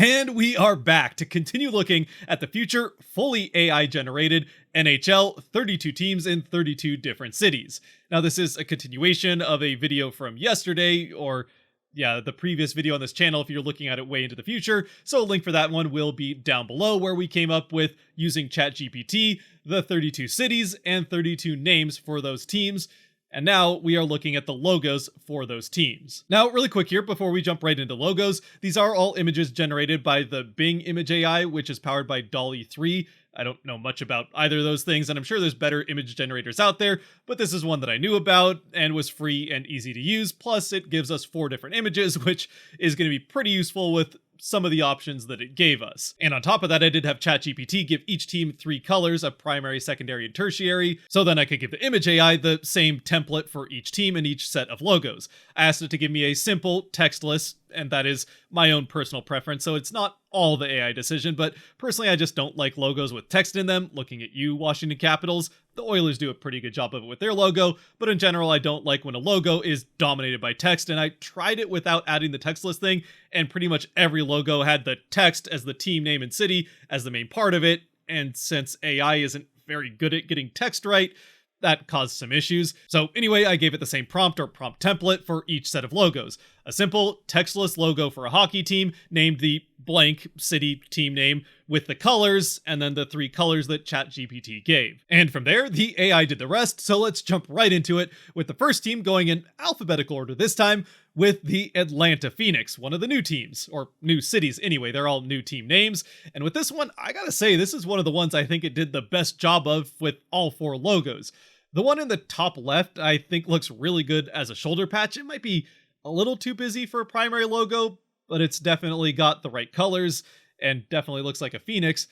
And we are back to continue looking at the future fully AI generated NHL 32 teams in 32 different cities. Now, this is a continuation of a video from yesterday, or the previous video on this channel if you're looking at it way into the future. So a link for that one will be down below, where we came up with, using ChatGPT, the 32 cities and 32 names for those teams. And now we are looking at the logos for those teams. Now, really quick here, before we jump right into logos, these are all images generated by the Bing Image AI, which is powered by DALL-E 3. I don't know much about either of those things, and I'm sure there's better image generators out there, but this is one that I knew about and was free and easy to use. Plus, it gives us 4 different images, which is going to be pretty useful with some of the options that it gave us. And on top of that, I did have ChatGPT give each team 3 colors of primary, secondary, and tertiary, so then I could give the Image AI the same template for each team and each set of logos. I asked it to give me a simple textless, and that is my own personal preference, so it's not all the AI decision, but personally I just don't like logos with text in them. Looking at you, Washington Capitals, the Oilers do a pretty good job of it with their logo, but in general I don't like when a logo is dominated by text, and I tried it without adding the textless thing, and pretty much every logo had the text as the team name and city as the main part of it, and since AI isn't very good at getting text right, that caused some issues. So anyway, I gave it the same prompt or prompt template for each set of logos. A simple textless logo for a hockey team named the blank city team name with the colors, and then the 3 colors that ChatGPT gave. And from there, the AI did the rest, so let's jump right into it, with the first team going in alphabetical order this time, with the Atlanta Phoenix, one of the new teams, or new cities anyway, they're all new team names. And with this one, I gotta say, this is one of the ones I think it did the best job of with all 4 logos. The one in the top left, I think, looks really good as a shoulder patch. It might be a little too busy for a primary logo, but it's definitely got the right colors and definitely looks like a phoenix.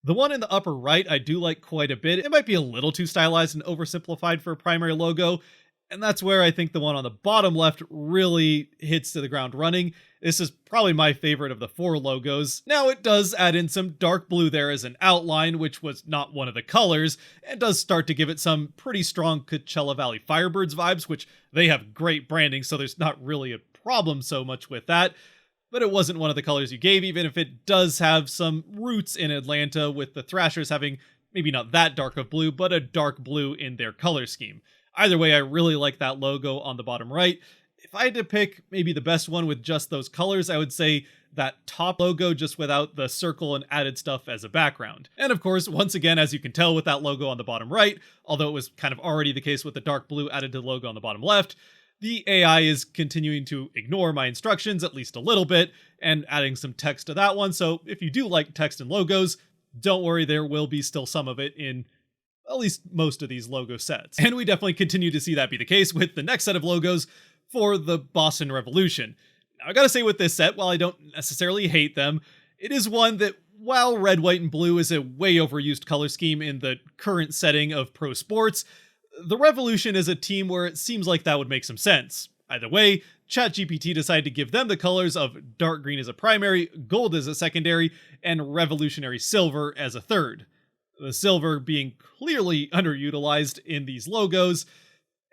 The one in the upper right, I do like quite a bit. It might be a little too stylized and oversimplified for a primary logo, and that's where I think the one on the bottom left really hits to the ground running. This is probably my favorite of the 4 logos. Now, it does add in some dark blue there as an outline, which was not one of the colors, and does start to give it some pretty strong Coachella Valley Firebirds vibes, which they have great branding, so there's not really a problem so much with that. But it wasn't one of the colors you gave, even if it does have some roots in Atlanta, with the Thrashers having maybe not that dark of blue, but a dark blue in their color scheme. Either way, I really like that logo on the bottom right. If I had to pick maybe the best one with just those colors, I would say that top logo, just without the circle and added stuff as a background. And of course, once again, as you can tell with that logo on the bottom right, although it was kind of already the case with the dark blue added to the logo on the bottom left, the AI is continuing to ignore my instructions at least a little bit and adding some text to that one. So if you do like text and logos, don't worry, there will be still some of it in at least most of these logo sets. And we definitely continue to see that be the case with the next set of logos for the Boston Revolution. Now, I gotta say, with this set, while I don't necessarily hate them, it is one that, while red, white, and blue is a way overused color scheme in the current setting of pro sports, the Revolution is a team where it seems like that would make some sense. Either way, ChatGPT decided to give them the colors of dark green as a primary, gold as a secondary, and revolutionary silver as a third. The silver being clearly underutilized in these logos,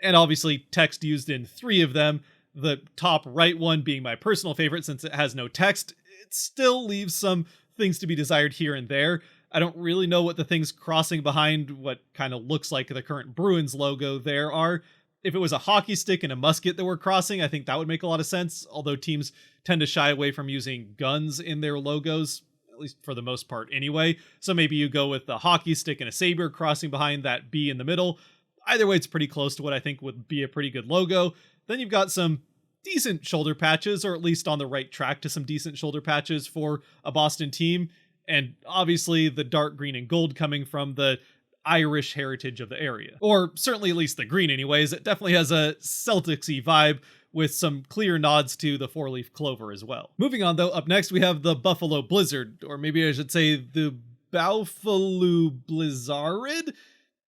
and obviously text used in 3 of them. The top right one being my personal favorite since it has no text. It still leaves some things to be desired here and there. I don't really know what the things crossing behind what kind of looks like the current Bruins logo there are. If it was a hockey stick and a musket that were crossing, I think that would make a lot of sense, although teams tend to shy away from using guns in their logos, at least for the most part anyway. So maybe you go with the hockey stick and a saber crossing behind that B in the middle. Either way, it's pretty close to what I think would be a pretty good logo. Then you've got some decent shoulder patches, or at least on the right track to some decent shoulder patches for a Boston team. And obviously the dark green and gold coming from the Irish heritage of the area. Or certainly at least the green anyways. It definitely has a Celtics-y vibe with some clear nods to the 4-leaf clover as well. Moving on though, up next we have the Buffalo Blizzard, or maybe I should say the Buffalo Blizzard.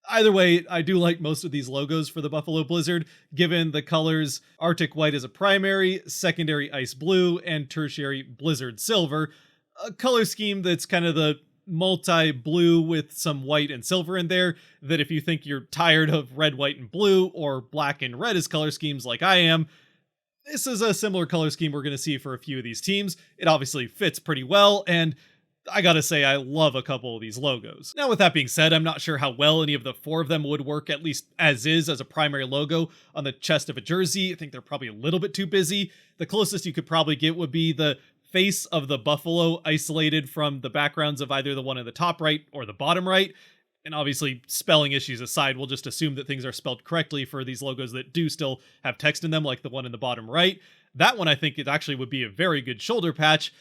Either way, I do like most of these logos for the Buffalo Blizzard, given the colors Arctic White as a primary, secondary Ice Blue, and tertiary Blizzard Silver. A color scheme that's kind of the multi-blue with some white and silver in there, that if you think you're tired of red, white, and blue, or black and red as color schemes like I am, This is a similar color scheme we're going to see for a few of these teams. It obviously fits pretty well, and I gotta say, I love a couple of these logos. Now, with that being said, I'm not sure how well any of the 4 of them would work, at least as is, as a primary logo on the chest of a jersey. I think they're probably a little bit too busy. The closest you could probably get would be the face of the buffalo isolated from the backgrounds of either the one in the top right or the bottom right. And obviously, spelling issues aside, we'll just assume that things are spelled correctly for these logos that do still have text in them, like the one in the bottom right. That one, I think it actually would be a very good shoulder patch.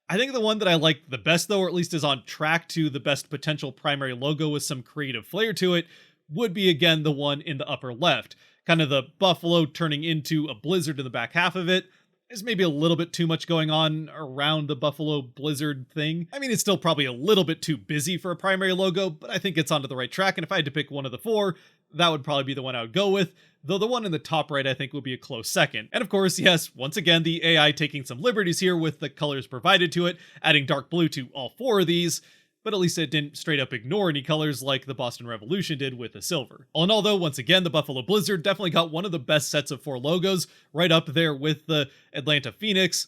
I think the one that I like the best, though, or at least is on track to the best potential primary logo with some creative flair to it, would be, again, the one in the upper left. Kind of the buffalo turning into a blizzard in the back half of it. There's maybe a little bit too much going on around the buffalo blizzard thing. I mean, it's still probably a little bit too busy for a primary logo, but I think it's onto the right track, and if I had to pick one of the 4, that would probably be the one I would go with, though the one in the top right I think would be a close second. And of course, yes, once again, the AI taking some liberties here with the colors provided to it, adding dark blue to all 4 of these, but at least it didn't straight up ignore any colors like the Boston Revolution did with the silver. All in all, though, once again, the Buffalo Blizzard definitely got one of the best sets of 4 logos, right up there with the Atlanta Phoenix,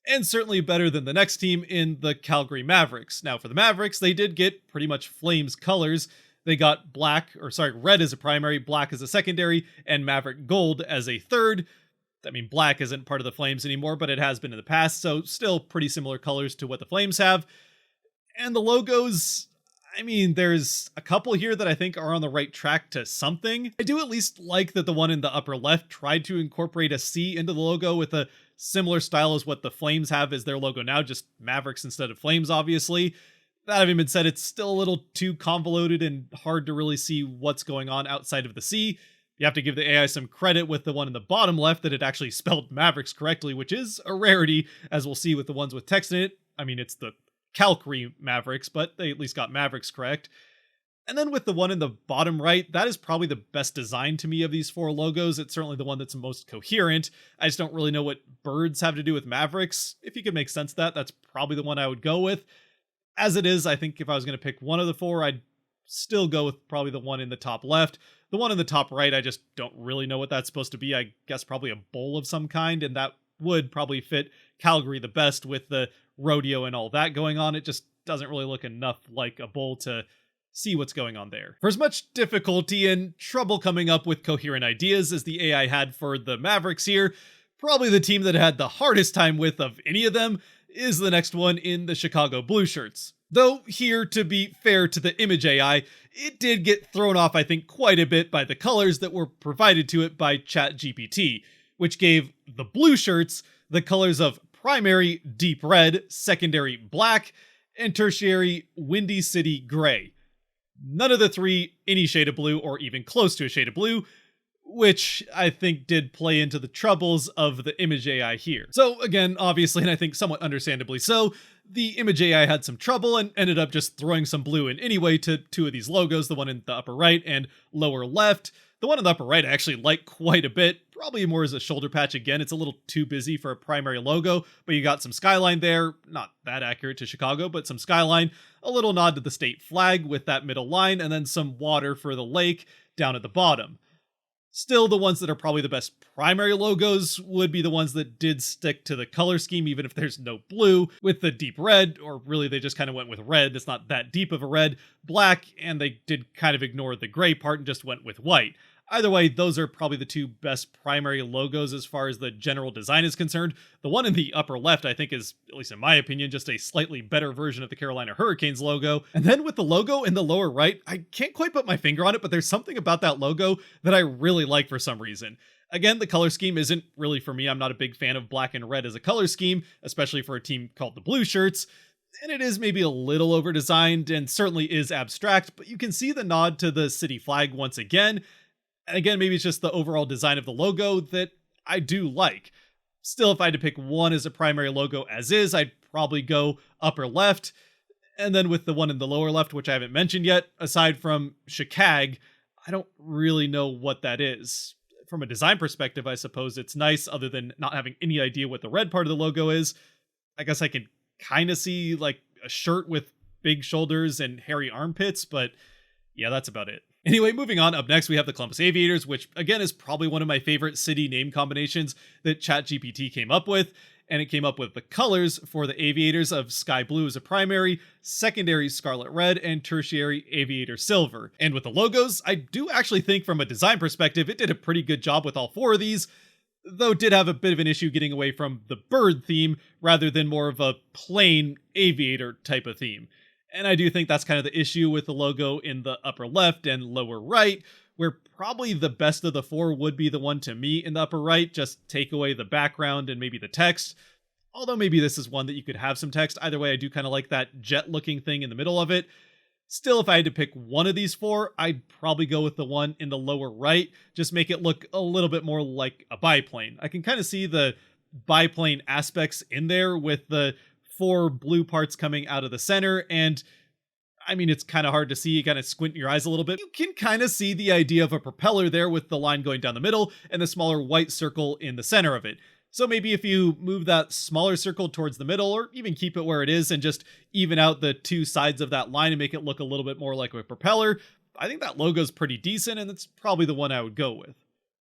and certainly better than the next team in the Calgary Mavericks. Now, for the Mavericks, they did get pretty much Flames colors. They got red as a primary, black as a secondary, and Maverick gold as a third. I mean, black isn't part of the Flames anymore, but it has been in the past, so still pretty similar colors to what the Flames have. And the logos, I mean, there's a couple here that I think are on the right track to something. I do at least like that the one in the upper left tried to incorporate a C into the logo with a similar style as what the Flames have as their logo now, just Mavericks instead of Flames, obviously. That having been said, it's still a little too convoluted and hard to really see what's going on outside of the C. You have to give the AI some credit with the one in the bottom left that it actually spelled Mavericks correctly, which is a rarity, as we'll see with the ones with text in it. I mean, it's the Calgary Mavericks, but they at least got Mavericks correct. And then with the one in the bottom right, that is probably the best design to me of these 4 logos. It's certainly the one that's most coherent. I just don't really know what birds have to do with Mavericks. If you could make sense of that, that's probably the one I would go with. As it is, I think if I was going to pick one of the 4, I'd still go with probably the one in the top left. The one in the top right, I just don't really know what that's supposed to be. I guess probably a bowl of some kind, and that would probably fit Calgary the best with the rodeo and all that going on. It just doesn't really look enough like a bowl to see what's going on there. For as much difficulty and trouble coming up with coherent ideas as the AI had for the Mavericks here, probably the team that had the hardest time with of any of them is the next one in the Chicago Blue Shirts. Though here, to be fair to the image AI, it did get thrown off, I think, quite a bit by the colors that were provided to it by ChatGPT, which gave the Blue Shirts the colors of primary deep red, secondary black, and tertiary Windy City gray. None of the 3 any shade of blue or even close to a shade of blue, which I think did play into the troubles of the image AI here. So again, obviously, and I think somewhat understandably so, the image AI had some trouble and ended up just throwing some blue in anyway to 2 of these logos, the one in the upper right and lower left. The one in the upper right I actually like quite a bit, probably more as a shoulder patch again. It's a little too busy for a primary logo, but you got some skyline there, not that accurate to Chicago, but some skyline, a little nod to the state flag with that middle line, and then some water for the lake down at the bottom. Still, the ones that are probably the best primary logos would be the ones that did stick to the color scheme, even if there's no blue, with the deep red, or really they just kind of went with red. It's not that deep of a red, black, and they did kind of ignore the gray part and just went with white. Either way, those are probably the 2 best primary logos as far as the general design is concerned. The one in the upper left, I think, is, at least in my opinion, just a slightly better version of the Carolina Hurricanes logo. And then with the logo in the lower right, I can't quite put my finger on it, but there's something about that logo that I really like for some reason. Again, the color scheme isn't really for me. I'm not a big fan of black and red as a color scheme, especially for a team called the Blue Shirts. And it is maybe a little over-designed and certainly is abstract, but you can see the nod to the city flag once again. And again, maybe it's just the overall design of the logo that I do like. Still, if I had to pick one as a primary logo as is, I'd probably go upper left. And then with the one in the lower left, which I haven't mentioned yet, aside from Chicago, I don't really know what that is. From a design perspective, I suppose it's nice, other than not having any idea what the red part of the logo is. I guess I can kind of see like a shirt with big shoulders and hairy armpits, but yeah, that's about it. Anyway, moving on, up next we have the Columbus Aviators, which again is probably one of my favorite city name combinations that ChatGPT came up with. And it came up with the colors for the Aviators of sky blue as a primary, secondary scarlet red, and tertiary aviator silver. And with the logos, I do actually think from a design perspective, it did a pretty good job with all four of these, though it did have a bit of an issue getting away from the bird theme rather than more of a plain aviator type of theme. And I do think that's kind of the issue with the logo in the upper left and lower right, where probably the best of the four would be the one to me in the upper right. Just take away the background and maybe the text. Although maybe this is one that you could have some text. Either way, I do kind of like that jet looking thing in the middle of it. Still, if I had to pick one of these four, I'd probably go with the one in the lower right. Just make it look a little bit more like a biplane. I can kind of see the biplane aspects in there with the four blue parts coming out of the center. And I mean, it's kind of hard to see. You kind of squint your eyes a little bit. You can kind of see the idea of a propeller there with the line going down the middle and the smaller white circle in the center of it. So maybe if you move that smaller circle towards the middle, or even keep it where it is and just even out the two sides of that line and make it look a little bit more like a propeller, I think that logo's pretty decent, and it's probably the one I would go with.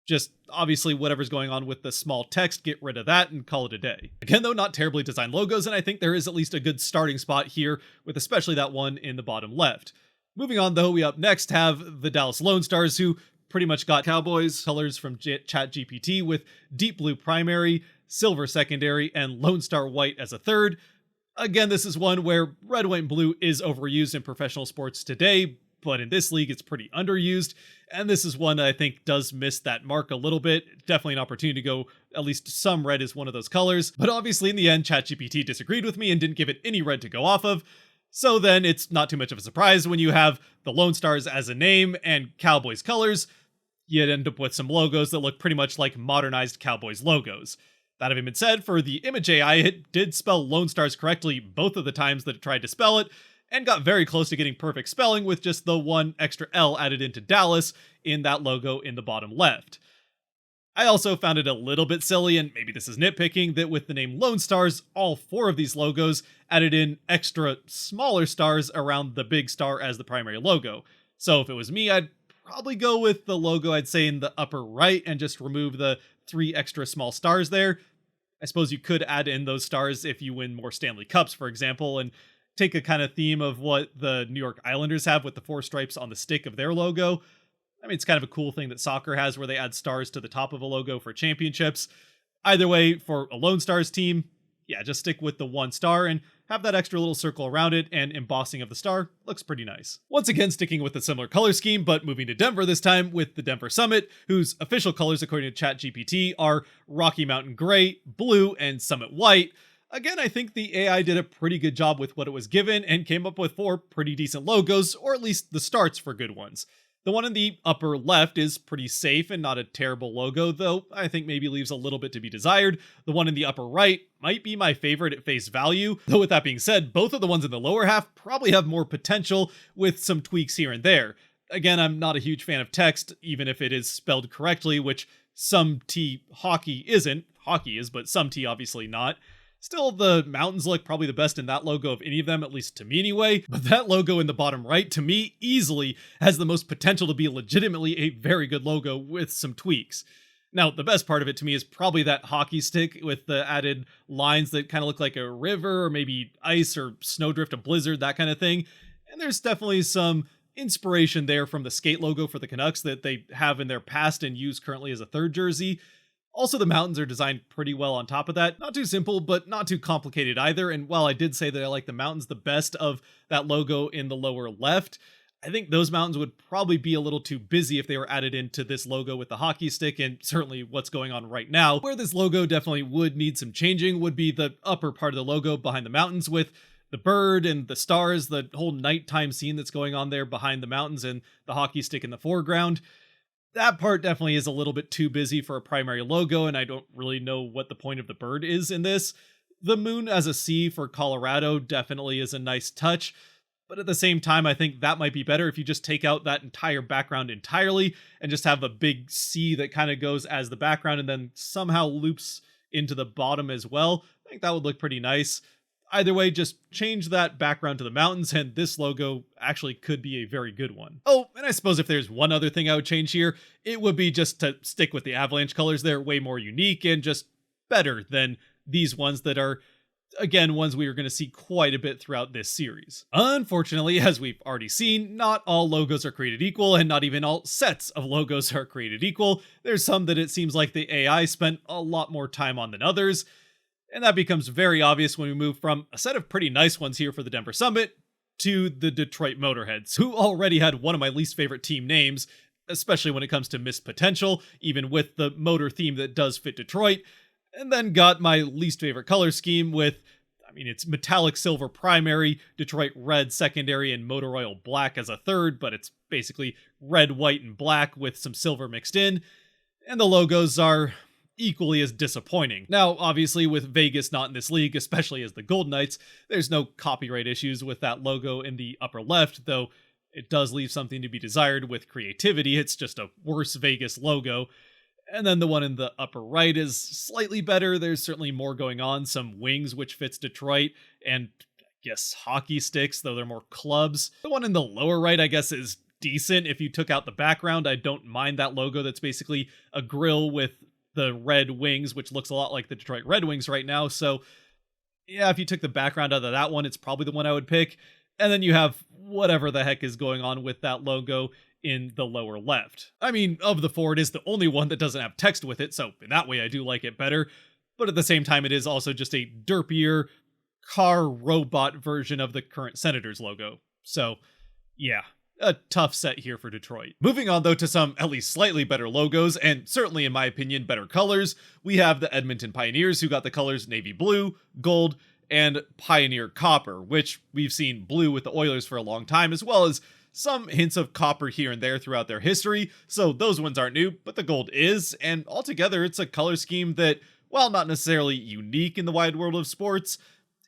Just obviously whatever's going on with the small text, get rid of that and call it a day. Again, though, not terribly designed logos, and I think there is at least a good starting spot here with especially that one in the bottom left. Moving on, though, we up next have the Dallas Lone Stars, who pretty much got Cowboys colors from ChatGPT with deep blue primary, silver secondary, and Lone Star white as a third. Again, this is one where red, white, and blue is overused in professional sports today, but in this league, it's pretty underused. And this is one that I think does miss that mark a little bit. Definitely an opportunity to go at least some red is one of those colors. But obviously in the end, ChatGPT disagreed with me and didn't give it any red to go off of. So then it's not too much of a surprise when you have the Lone Stars as a name and Cowboys colors, you'd end up with some logos that look pretty much like modernized Cowboys logos. That having been said, for the image AI, it did spell Lone Stars correctly both of the times that it tried to spell it, and got very close to getting perfect spelling with just the one extra L added into Dallas in that logo in the bottom left. I also found it a little bit silly, and maybe this is nitpicking, that with the name Lone Stars, all four of these logos added in extra smaller stars around the big star as the primary logo. So if it was me, I'd probably go with the logo I'd say in the upper right and just remove the 3 extra small stars there. I suppose you could add in those stars if you win more Stanley Cups, for example, and take a kind of theme of what the New York Islanders have with the 4 stripes on the stick of their logo. I mean, it's kind of a cool thing that soccer has where they add stars to the top of a logo for championships. Either way, for a Lone Stars team, yeah, just stick with the 1 star and have that extra little circle around it, and embossing of the star looks pretty nice. Once again, sticking with a similar color scheme, but moving to Denver this time with the Denver Summit, whose official colors according to ChatGPT are Rocky Mountain Gray, Blue, and Summit White. Again, I think the AI did a pretty good job with what it was given and came up with 4 pretty decent logos, or at least the starts for good ones. The one in the upper left is pretty safe and not a terrible logo, though I think maybe leaves a little bit to be desired. The one in the upper right might be my favorite at face value, though with that being said, both of the ones in the lower half probably have more potential with some tweaks here and there. Again, I'm not a huge fan of text, even if it is spelled correctly, which some T hockey isn't. Hockey is, but some T obviously not. Still, the mountains look probably the best in that logo of any of them, at least to me anyway. But that logo in the bottom right, to me, easily has the most potential to be legitimately a very good logo with some tweaks. Now, the best part of it to me is probably that hockey stick with the added lines that kind of look like a river or maybe ice or snowdrift, a blizzard, that kind of thing. And there's definitely some inspiration there from the skate logo for the Canucks that they have in their past and use currently as a third jersey. Also, the mountains are designed pretty well on top of that. Not too simple, but not too complicated either. And while I did say that I like the mountains the best of that logo in the lower left, I think those mountains would probably be a little too busy if they were added into this logo with the hockey stick, and certainly what's going on right now. Where this logo definitely would need some changing would be the upper part of the logo behind the mountains with the bird and the stars, the whole nighttime scene that's going on there behind the mountains and the hockey stick in the foreground. That part definitely is a little bit too busy for a primary logo, and I don't really know what the point of the bird is in this. The moon as a C for Colorado definitely is a nice touch, but at the same time, I think that might be better if you just take out that entire background entirely and just have a big C that kind of goes as the background and then somehow loops into the bottom as well. I think that would look pretty nice. Either way, just change that background to the mountains, and this logo actually could be a very good one. Oh, and I suppose if there's one other thing I would change here, it would be just to stick with the Avalanche colors. They're way more unique and just better than these ones that are, again, ones we are going to see quite a bit throughout this series. Unfortunately, as we've already seen, not all logos are created equal, and not even all sets of logos are created equal. There's some that it seems like the AI spent a lot more time on than others. And that becomes very obvious when we move from a set of pretty nice ones here for the Denver Summit to the Detroit Motorheads, who already had one of my least favorite team names, especially when it comes to missed potential, even with the motor theme that does fit Detroit, and then got my least favorite color scheme with, it's metallic silver primary, Detroit red secondary, and motor oil black as a third, but it's basically red, white, and black with some silver mixed in, and the logos are equally as disappointing. Now, obviously, with Vegas not in this league, especially as the Golden Knights, there's no copyright issues with that logo in the upper left, though it does leave something to be desired with creativity. It's just a worse Vegas logo. And then the one in the upper right is slightly better. There's certainly more going on, some wings, which fits Detroit, and I guess hockey sticks, though they're more clubs. The one in the lower right, I guess, is decent. If you took out the background, I don't mind that logo. That's basically a grill with the red wings, which looks a lot like the Detroit Red Wings right now. So yeah, if you took the background out of that one, it's probably the one I would pick. And then you have whatever the heck is going on with that logo in the lower left. Of the four, it is the only one that doesn't have text with it, so in that way I do like it better. But at the same time, it is also just a derpier car robot version of the current Senators logo. So yeah, a tough set here for Detroit. Moving on though to some at least slightly better logos, and certainly in my opinion better colors, we have the Edmonton Pioneers, who got the colors navy blue, gold, and Pioneer copper, which we've seen blue with the Oilers for a long time, as well as some hints of copper here and there throughout their history, so those ones aren't new, but the gold is, and altogether it's a color scheme that, while not necessarily unique in the wide world of sports,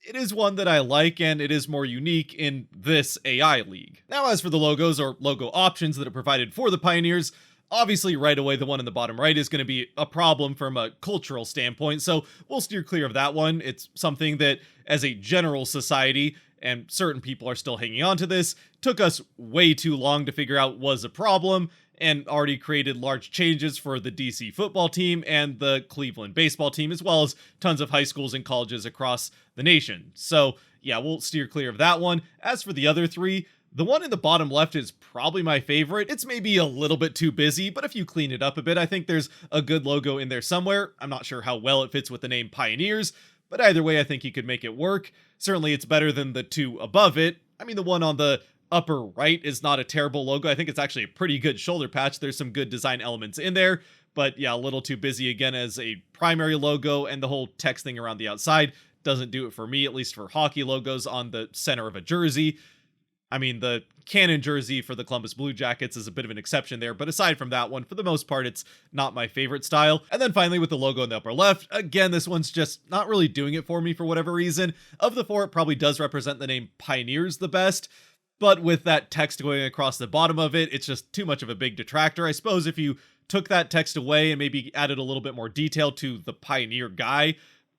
it is one that I like, and it is more unique in this AI league. Now, as for the logos or logo options that are provided for the Pioneers, obviously right away the one in the bottom right is going to be a problem from a cultural standpoint, so we'll steer clear of that one. It's something that, as a general society, and certain people are still hanging on to this, took us way too long to figure out was a problem, and already created large changes for the DC football team and the Cleveland baseball team, as well as tons of high schools and colleges across the nation. So yeah, we'll steer clear of that one. As for the other three, the one in the bottom left is probably my favorite. It's maybe a little bit too busy, but if you clean it up a bit, I think there's a good logo in there somewhere. I'm not sure how well it fits with the name Pioneers, but either way, I think you could make it work. Certainly it's better than the two above it. The one on the upper right is not a terrible logo. I think it's actually a pretty good shoulder patch. There's some good design elements in there, but yeah, a little too busy again as a primary logo, and the whole text thing around the outside doesn't do it for me, at least for hockey logos on the center of a jersey. The Cannon jersey for the Columbus Blue Jackets is a bit of an exception there, but aside from that one, for the most part, it's not my favorite style. And then finally with the logo in the upper left, again, this one's just not really doing it for me for whatever reason. Of the four, it probably does represent the name Pioneers the best, but with that text going across the bottom of it, it's just too much of a big detractor. I suppose if you took that text away and maybe added a little bit more detail to the Pioneer guy,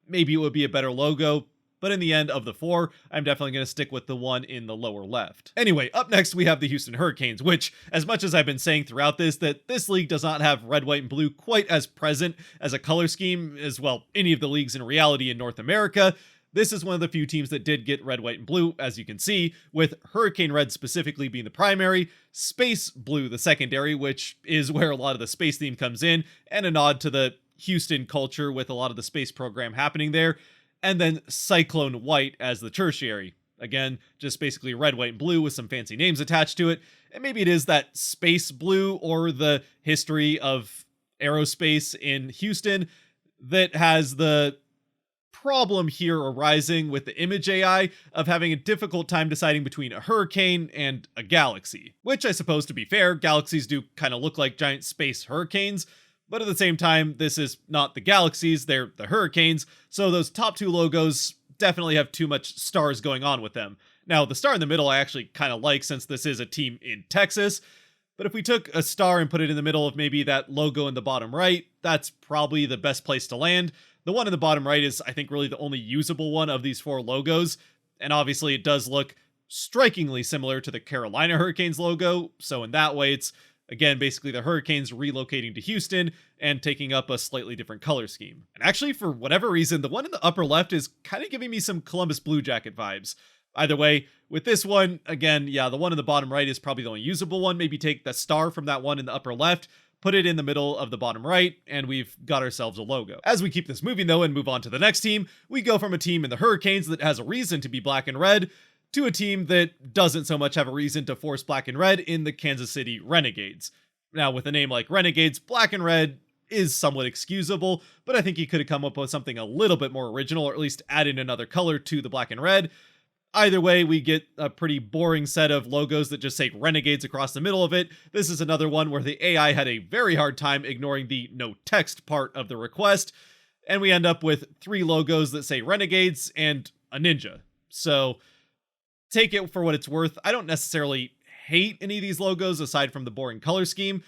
maybe it would be a better logo. But in the end of the four, I'm definitely going to stick with the one in the lower left. Anyway, up next we have the Houston Hurricanes, which, as much as I've been saying throughout this, that this league does not have red, white, and blue quite as present as a color scheme as, well, any of the leagues in reality in North America, this is one of the few teams that did get red, white, and blue, as you can see, with Hurricane Red specifically being the primary, Space Blue the secondary, which is where a lot of the space theme comes in, and a nod to the Houston culture with a lot of the space program happening there, and then Cyclone White as the tertiary. Again, just basically red, white, and blue with some fancy names attached to it. And maybe it is that space blue or the history of aerospace in Houston that has the problem here arising with the image AI of having a difficult time deciding between a hurricane and a galaxy. Which, I suppose, to be fair, galaxies do kind of look like giant space hurricanes, but at the same time, this is not the galaxies, they're the hurricanes, so those top two logos definitely have too much stars going on with them. Now, the star in the middle I actually kind of like, since this is a team in Texas, but if we took a star and put it in the middle of maybe that logo in the bottom right, that's probably the best place to land. The one in the bottom right is, I think, really the only usable one of these 4 logos, and obviously it does look strikingly similar to the Carolina Hurricanes logo, so in that way it's, again, basically the Hurricanes relocating to Houston and taking up a slightly different color scheme. And actually, for whatever reason, the one in the upper left is kind of giving me some Columbus Blue Jacket vibes. Either way, with this one, again, yeah, the one in the bottom right is probably the only usable one. Maybe take the star from that one in the upper left, put it in the middle of the bottom right, and we've got ourselves a logo. As we keep this moving though and move on to the next team, we go from a team in the Hurricanes that has a reason to be black and red to a team that doesn't so much have a reason to force black and red in the Kansas City Renegades. Now, with a name like Renegades, black and red is somewhat excusable, but I think he could have come up with something a little bit more original, or at least added another color to the black and red. Either way, we get a pretty boring set of logos that just say Renegades across the middle of it. This is another one where the AI had a very hard time ignoring the no text part of the request, and we end up with 3 logos that say Renegades and a ninja. So take it for what it's worth. I don't necessarily hate any of these logos aside from the boring color scheme,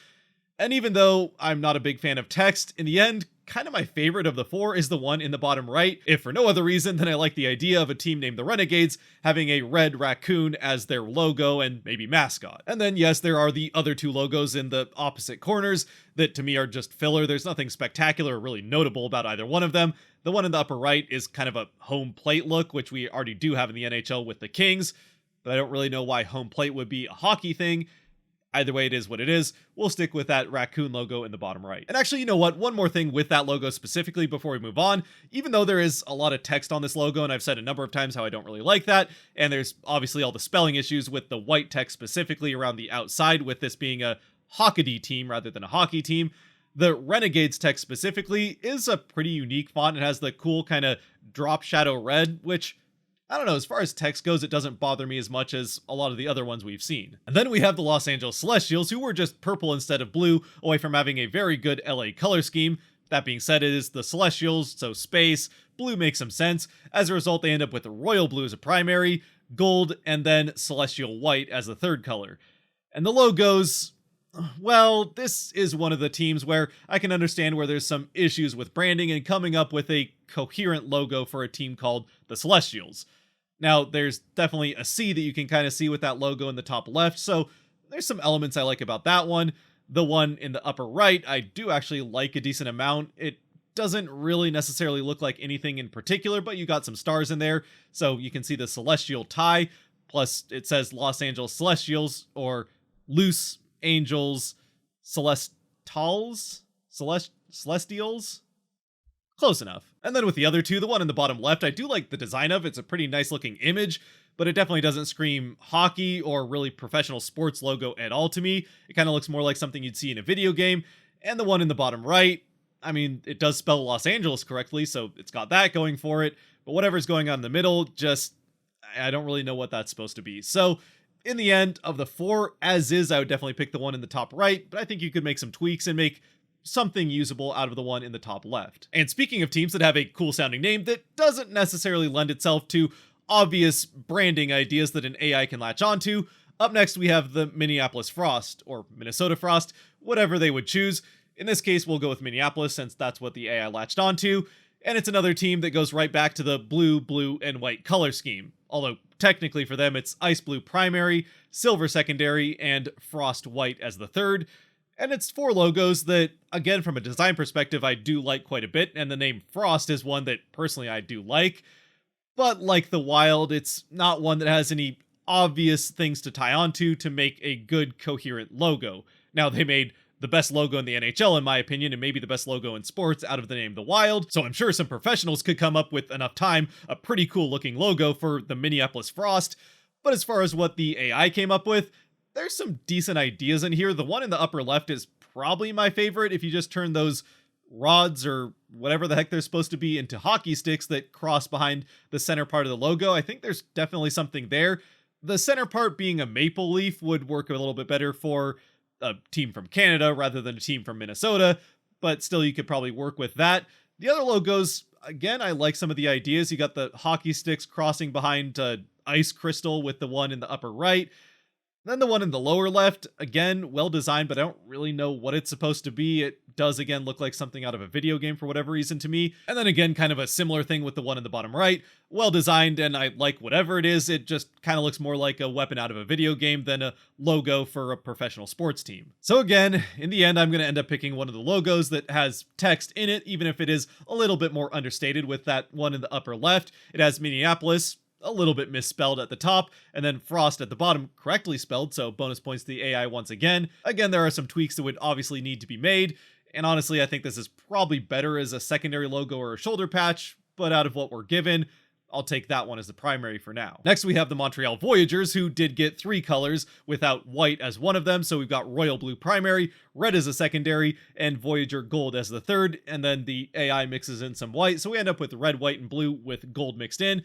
and even though I'm not a big fan of text, in the end, kind of my favorite of the 4 is the one in the bottom right, if for no other reason than I like the idea of a team named the Renegades having a red raccoon as their logo and maybe mascot. And then yes, there are the other 2 logos in the opposite corners that to me are just filler. There's nothing spectacular or really notable about either one of them. The one in the upper right is kind of a home plate look, which we already do have in the NHL with the Kings, but I don't really know why home plate would be a hockey thing. Either way, it is what it is. We'll stick with that raccoon logo in the bottom right. And actually, you know what? One more thing with that logo specifically before we move on. Even though there is a lot of text on this logo, and I've said a number of times how I don't really like that, and there's obviously all the spelling issues with the white text specifically around the outside, with this being a hockey team rather than a hockey team, the Renegades text specifically is a pretty unique font. It has the cool kind of drop shadow red, which, I don't know, as far as text goes, it doesn't bother me as much as a lot of the other ones we've seen. And then we have the Los Angeles Celestials, who were just purple instead of blue, away from having a very good LA color scheme. That being said, it is the Celestials, so space, blue makes some sense. As a result, they end up with royal blue as a primary, gold, and then celestial white as the third color. And the logos, well, this is one of the teams where I can understand where there's some issues with branding and coming up with a coherent logo for a team called the Celestials. Now, there's definitely a C that you can kind of see with that logo in the top left, so there's some elements I like about that one. The one in the upper right, I do actually like a decent amount. It doesn't really necessarily look like anything in particular, but you got some stars in there, so you can see the celestial tie, plus it says Los Angeles Celestials, or Loose Angels Celestials? Celestials? Close enough. And then with the other 2, the one in the bottom left, I do like the design of. It's a pretty nice looking image, but it definitely doesn't scream hockey or really professional sports logo at all to me. It kind of looks more like something you'd see in a video game. And the one in the bottom right, I mean, it does spell Los Angeles correctly, so it's got that going for it, but whatever's going on in the middle, just, I don't really know what that's supposed to be. So in the end, of the 4 as is, I would definitely pick the one in the top right, but I think you could make some tweaks and make something usable out of the one in the top left. And speaking of teams that have a cool sounding name that doesn't necessarily lend itself to obvious branding ideas that an AI can latch onto, up next we have the Minneapolis Frost, or Minnesota Frost, whatever they would choose. In this case, we'll go with Minneapolis since that's what the AI latched onto, and it's another team that goes right back to the blue, blue, and white color scheme. Although technically for them it's ice blue primary, silver secondary, and frost white as the third. And it's 4 logos that, again, from a design perspective, I do like quite a bit, and the name Frost is one that, personally, I do like. But like the Wild, it's not one that has any obvious things to tie onto to make a good, coherent logo. Now, they made the best logo in the NHL, in my opinion, and maybe the best logo in sports out of the name The Wild, so I'm sure some professionals could come up with enough time a pretty cool-looking logo for the Minneapolis Frost. But as far as what the AI came up with, there's some decent ideas in here. The one in the upper left is probably my favorite if you just turn those rods or whatever the heck they're supposed to be into hockey sticks that cross behind the center part of the logo. I think there's definitely something there. The center part being a maple leaf would work a little bit better for a team from Canada rather than a team from Minnesota, but still you could probably work with that. The other logos, again, I like some of the ideas. You got the hockey sticks crossing behind ice crystal with the one in the upper right. Then the one in the lower left, again, well designed, but I don't really know what it's supposed to be. It does again look like something out of a video game for whatever reason to me. And then again, kind of a similar thing with the one in the bottom right. Well designed, and I like whatever it is. It just kind of looks more like a weapon out of a video game than a logo for a professional sports team. So again, in the end, I'm going to end up picking one of the logos that has text in it, even if it is a little bit more understated with that one in the upper left. It has Minneapolis, a little bit misspelled at the top, and then Frost at the bottom correctly spelled, so bonus points to the AI once again. Again, there are some tweaks that would obviously need to be made, and honestly, I think this is probably better as a secondary logo or a shoulder patch, but out of what we're given, I'll take that one as the primary for now. Next, we have the Montreal Voyageurs, who did get 3 colors without white as one of them, so we've got royal blue primary, red as a secondary, and Voyager gold as the third, and then the AI mixes in some white, so we end up with red, white, and blue with gold mixed in.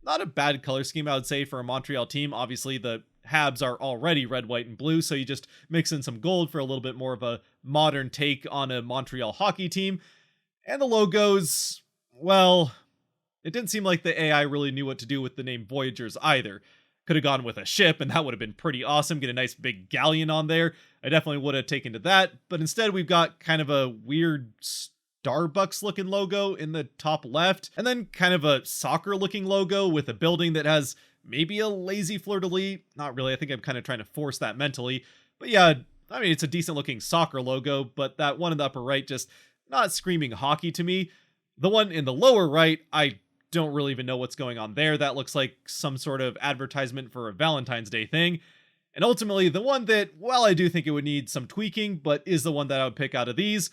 Not a bad color scheme, I would say, for a Montreal team. Obviously, the Habs are already red, white, and blue, so you just mix in some gold for a little bit more of a modern take on a Montreal hockey team. And the logos, well, it didn't seem like the AI really knew what to do with the name Voyagers either. Could have gone with a ship, and that would have been pretty awesome. Get a nice big galleon on there. I definitely would have taken to that, but instead we've got kind of a weird Starbucks looking logo in the top left, and then kind of a soccer looking logo with a building that has maybe a lazy fleur-de-lis. Not really, I think I'm kind of trying to force that mentally. But yeah, I mean, it's a decent looking soccer logo, but that one in the upper right just not screaming hockey to me. The one in the lower right, I don't really even know what's going on there. That looks like some sort of advertisement for a Valentine's Day thing. And ultimately, the one that, well, I do think it would need some tweaking, but is the one that I would pick out of these,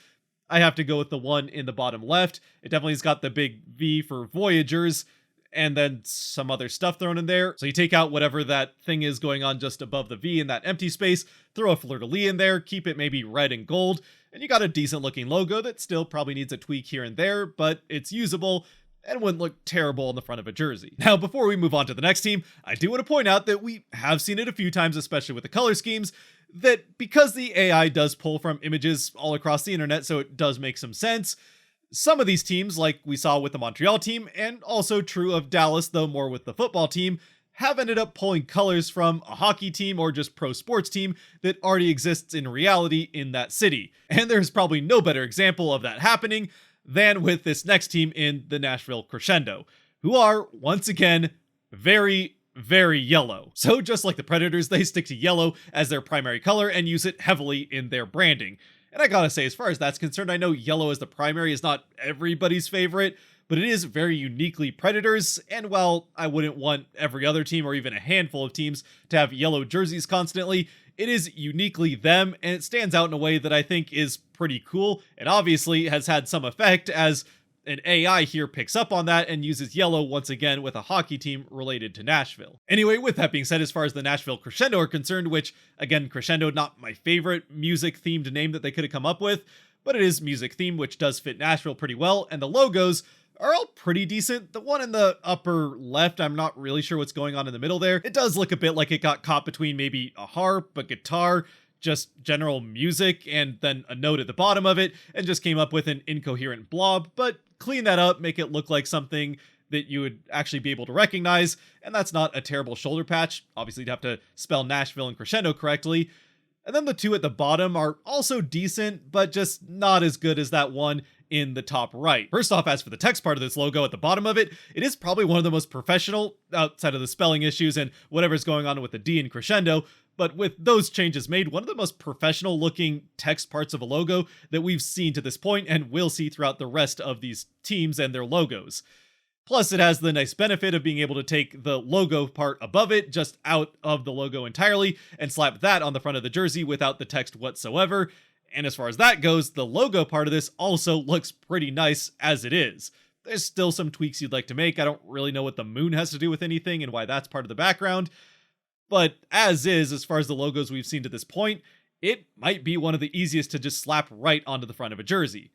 I have to go with the one in the bottom left. It definitely has got the big V for Voyagers, and then some other stuff thrown in there. So you take out whatever that thing is going on just above the V in that empty space, throw a fleur-de-lis in there, keep it maybe red and gold, and you got a decent looking logo that still probably needs a tweak here and there, but it's usable and wouldn't look terrible on the front of a jersey. Now, before we move on to the next team, I do want to point out that we have seen it a few times, especially with the color schemes, that because the AI does pull from images all across the internet, so it does make some sense, some of these teams, like we saw with the Montreal team, and also true of Dallas, though more with the football team, have ended up pulling colors from a hockey team or just pro sports team that already exists in reality in that city. And there's probably no better example of that happening than with this next team in the Nashville Crescendo, who are, once again, very, very yellow. So just like the Predators, they stick to yellow as their primary color and use it heavily in their branding. And I gotta say, as far as that's concerned, I know yellow as the primary is not everybody's favorite, but it is very uniquely Predators, and while I wouldn't want every other team or even a handful of teams to have yellow jerseys constantly, it is uniquely them, and it stands out in a way that I think is pretty cool, and obviously has had some effect as an AI here picks up on that and uses yellow once again with a hockey team related to Nashville. Anyway, with that being said, as far as the Nashville Crescendo are concerned, which, again, Crescendo, not my favorite music-themed name that they could have come up with, but it is music-themed, which does fit Nashville pretty well, and the logos are all pretty decent. The one in the upper left, I'm not really sure what's going on in the middle there. It does look a bit like it got caught between maybe a harp, a guitar, just general music, and then a note at the bottom of it, and just came up with an incoherent blob, but clean that up, make it look like something that you would actually be able to recognize, and that's not a terrible shoulder patch. Obviously, you'd have to spell Nashville and Crescendo correctly. And then the two at the bottom are also decent, but just not as good as that one in the top right. First off, as for the text part of this logo at the bottom of it, it is probably one of the most professional, outside of the spelling issues and whatever's going on with the D in Crescendo, but with those changes made, one of the most professional looking text parts of a logo that we've seen to this point and will see throughout the rest of these teams and their logos. Plus, it has the nice benefit of being able to take the logo part above it just out of the logo entirely and slap that on the front of the jersey without the text whatsoever. And as far as that goes, the logo part of this also looks pretty nice as it is. There's still some tweaks you'd like to make. I don't really know what the moon has to do with anything and why that's part of the background. But as far as the logos we've seen to this point, it might be one of the easiest to just slap right onto the front of a jersey.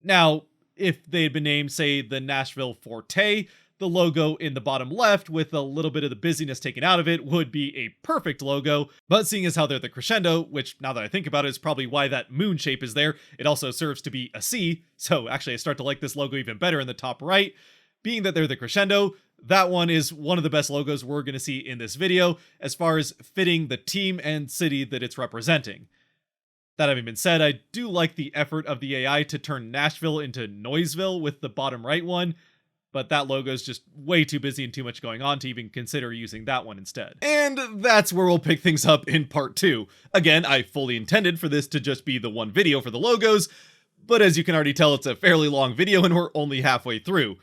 Now, if they had been named, say, the Nashville Forte, the logo in the bottom left with a little bit of the busyness taken out of it would be a perfect logo, but seeing as how they're the Crescendo, which now that I think about it is probably why that moon shape is there, it also serves to be a C, so actually I start to like this logo even better in the top right. Being that they're the Crescendo, that one is one of the best logos we're going to see in this video as far as fitting the team and city that it's representing. That having been said, I do like the effort of the AI to turn Nashville into Noiseville with the bottom right one, but that logo is just way too busy and too much going on to even consider using that one instead. And that's where we'll pick things up in part 2. Again, I fully intended for this to just be the one video for the logos, but as you can already tell, it's a fairly long video and we're only halfway through.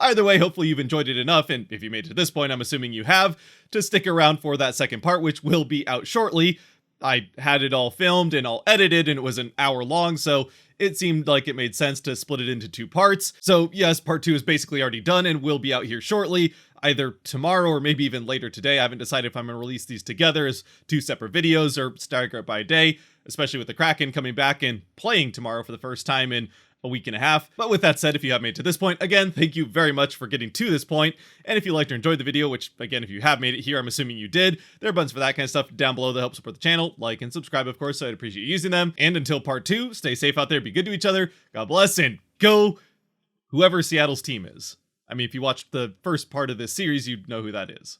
Either way, hopefully you've enjoyed it enough, and if you made it to this point, I'm assuming you have, to stick around for that second part, which will be out shortly. I had it all filmed and all edited, and it was an hour long, so it seemed like it made sense to split it into 2 parts. So yes, part 2 is basically already done and will be out here shortly, either tomorrow or maybe even later today. I haven't decided if I'm going to release these together as 2 separate videos or stagger it by a day, especially with the Kraken coming back and playing tomorrow for the first time in a week and a half. But with that said, if you have made it to this point, again, thank you very much for getting to this point. And if you liked or enjoyed the video, which again, if you have made it here, I'm assuming you did, there are buttons for that kind of stuff down below that help support the channel. Like and subscribe, of course, so I'd appreciate you using them. And until part 2, stay safe out there, be good to each other, God bless, and go whoever Seattle's team is. I mean, if you watched the first part of this series, you'd know who that is.